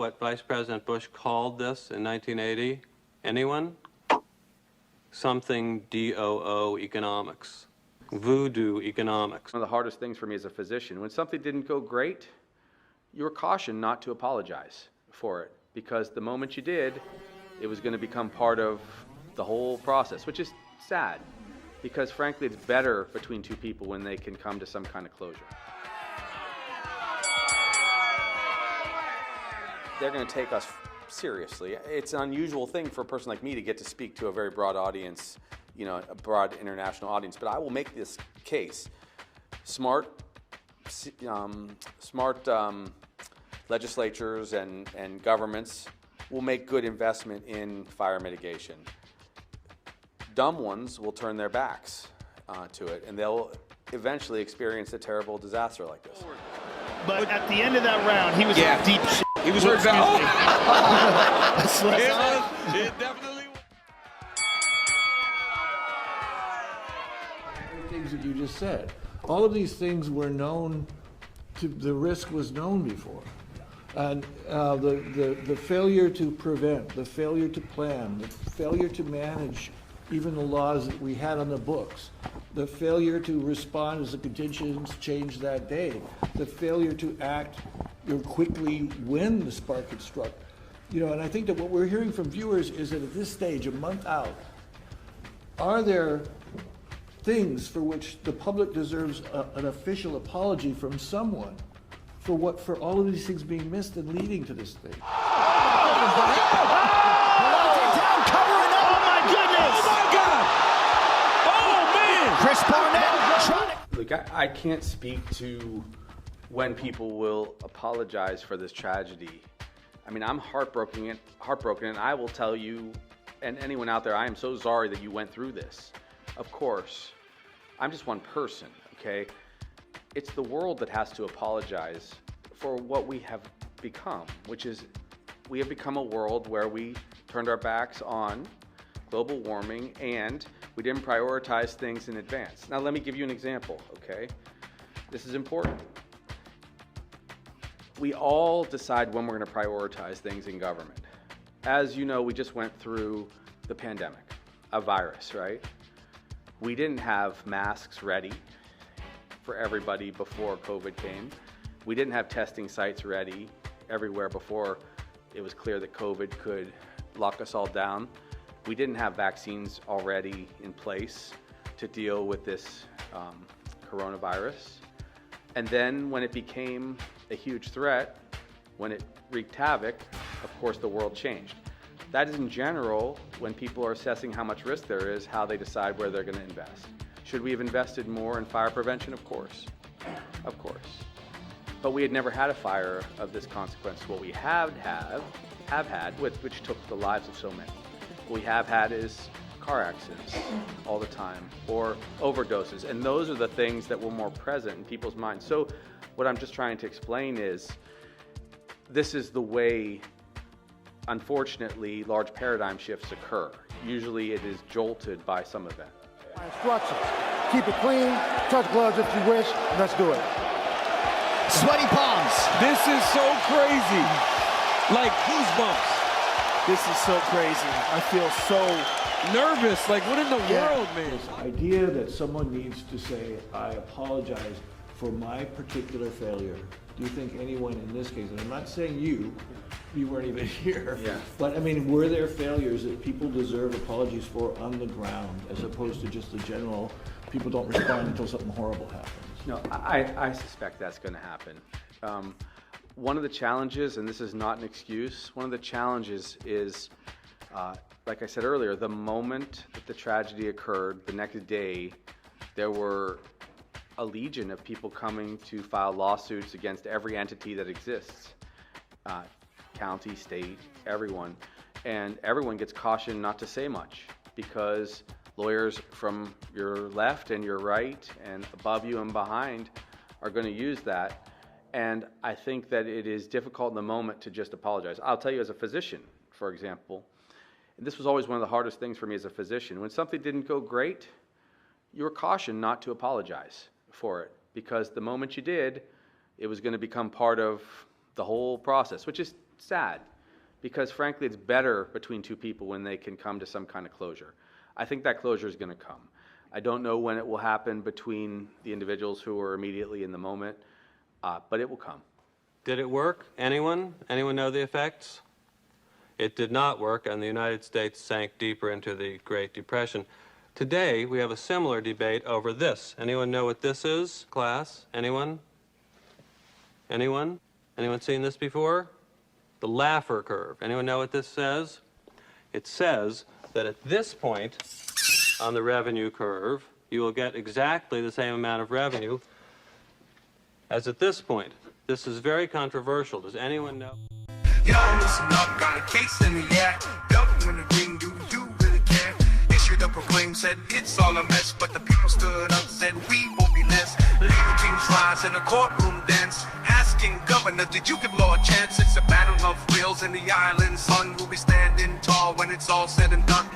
what Vice President Bush called this in 1980? Anyone? Something DOO economics. Voodoo economics. One of the hardest things for me as a physician, when something didn't go great, you were cautioned not to apologize for it, because the moment you did, it was going to become part of the whole process, which is sad, because frankly, it's better between two people when they can come to some kind of closure. They're going to take us seriously. It's an unusual thing for a person like me to get to speak to a very broad audience, you know, a broad international audience, but I will make this case. Smart legislatures and governments will make good investment in fire mitigation. Dumb ones will turn their backs to it, and they'll eventually experience a terrible disaster like this. But at the end of that round, he was in deep shit. He was hurt bad. It definitely was. Things that you just said. All of these things were known, the risk was known before. And the failure to prevent, the failure to plan, the failure to manage even the laws that we had on the books, the failure to respond as the conditions changed that day, the failure to act quickly when the spark had struck. You know, and I think that what we're hearing from viewers is that at this stage, a month out, are there things for which the public deserves an official apology from someone for all of these things being missed and leading to this thing? Look, I can't speak to when people will apologize for this tragedy. I mean, I'm heartbroken, and I will tell you, and anyone out there, I am so sorry that you went through this. Of course, I'm just one person, okay? It's the world that has to apologize for what we have become, which is we have become a world where we turned our backs on global warming and we didn't prioritize things in advance. Now, let me give you an example, okay? This is important. We all decide when we're going to prioritize things in government. As you know, we just went through the pandemic, a virus, right? We didn't have masks ready for everybody before COVID came. We didn't have testing sites ready everywhere before it was clear that COVID could lock us all down. We didn't have vaccines already in place to deal with this coronavirus. And then when it became a huge threat, when it wreaked havoc, of course the world changed. That is in general, when people are assessing how much risk there is, how they decide where they're going to invest. Should we have invested more in fire prevention? Of course. Of course. But we had never had a fire of this consequence. What we have had, which took the lives of so many, what we have had is car accidents all the time, or overdoses, and those are the things that were more present in people's minds. So what I'm just trying to explain is, this is the way, unfortunately, large paradigm shifts occur. Usually it is jolted by some event. My instructions: keep it clean, touch gloves if you wish, and let's do it. Sweaty palms. This is so crazy. Like goosebumps. This is so crazy. I feel so Nervous. Like, what in the world, man? This idea that someone needs to say, I apologize for my particular failure. Do you think anyone in this case, and I'm not saying you weren't even here, but I mean, were there failures that people deserve apologies for on the ground, as opposed to just the general, people don't respond until something horrible happens? No, I suspect that's going to happen. One of the challenges, and this is not an excuse, one of the challenges is, like I said earlier, the moment that the tragedy occurred, the next day, there were a legion of people coming to file lawsuits against every entity that exists, county, state, everyone. And everyone gets cautioned not to say much, because lawyers from your left and your right and above you and behind are going to use that. And I think that it is difficult in the moment to just apologize. I'll tell you, as a physician, for example, this was always one of the hardest things for me as a physician. When something didn't go great, you were cautioned not to apologize for it, because the moment you did, it was going to become part of the whole process, which is sad, because frankly, it's better between two people when they can come to some kind of closure. I think that closure is going to come. I don't know when it will happen between the individuals who are immediately in the moment, but it will come. Did it work? Anyone? Anyone know the effects? It did not work, and the United States sank deeper into the Great Depression. Today, we have a similar debate over this. Anyone know what this is, class? Anyone? Anyone? Anyone seen this before? The Laffer curve. Anyone know what this says? It says that at this point on the revenue curve, you will get exactly the same amount of revenue as at this point. This is very controversial. Does anyone know? Yo, listen up, got a case in the act. Double in the ring, do you really care? Issued a proclaim, said it's all a mess, but the people stood up, said we won't be less. Legal teams rise in a courtroom dance, asking governor, did you give law a chance? It's a battle of wills in the island sun. We'll be standing tall when it's all said and done.